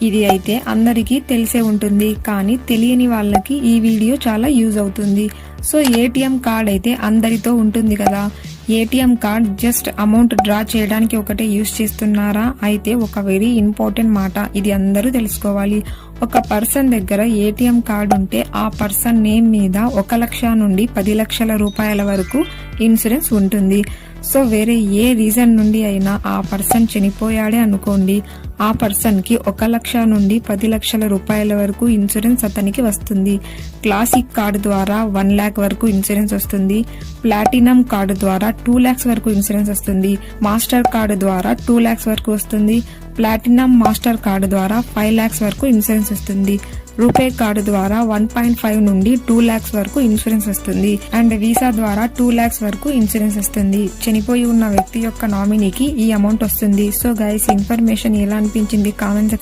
ఇది అయితే అందరికీ తెలిసే ఉంటుంది, కానీ తెలియని వాళ్ళకి ఈ వీడియో చాలా యూజ్ అవుతుంది. సో ఏటీఎం కార్డ్ అయితే అందరితో ఉంటుంది కదా. ATM card just amount draw చేయడానికి ఒకటే యూజ్ చేస్తున్నారా? అయితే ఒక వెరీ ఇంపార్టెంట్ మాట, ఇది అందరూ తెలుసుకోవాలి. ఒక పర్సన్ దగ్గర ఏటీఎం కార్డ్ ఉంటే ఆ పర్సన్ నేమ్ మీద 1 లక్ష నుండి 10 లక్షల రూపాయల వరకు ఇన్సూరెన్స్ ఉంటుంది. సో వేరే ఏ రీజన్ నుండి అయినా ఆ పర్సన్ చనిపోయాడే అనుకోండి, ఆ పర్సన్ కి 1 లక్ష నుండి 10 లక్షల రూపాయల వరకు ఇన్సూరెన్స్ అతనికి వస్తుంది. క్లాసిక్ కార్డు ద్వారా 1 లాక్ వరకు ఇన్సూరెన్స్ వస్తుంది. ప్లాటినం కార్డు ద్వారా 2 లాక్స్ వరకు ఇన్సూరెన్స్ వస్తుంది. మాస్టర్ కార్డు ద్వారా 2 లాక్స్ వరకు వస్తుంది. ప్లాటినం మాస్టర్ కార్డు ద్వారా 5 లాక్స్ వరకు ఇన్సూరెన్స్ వస్తుంది. రూపే కార్డు ద్వారా 1.5 నుండి 2 లాక్స్ వరకు ఇన్సూరెన్స్ వస్తుంది. అండ్ వీసా ద్వారా 2 లాక్స్ వరకు ఇన్సూరెన్స్ వస్తుంది. చనిపోయి ఉన్న వ్యక్తి యొక్క నామినీకి ఈ అమౌంట్ వస్తుంది. సో గైస్, ఇన్ఫర్మేషన్ ఎలా అనిపించింది కామెంట్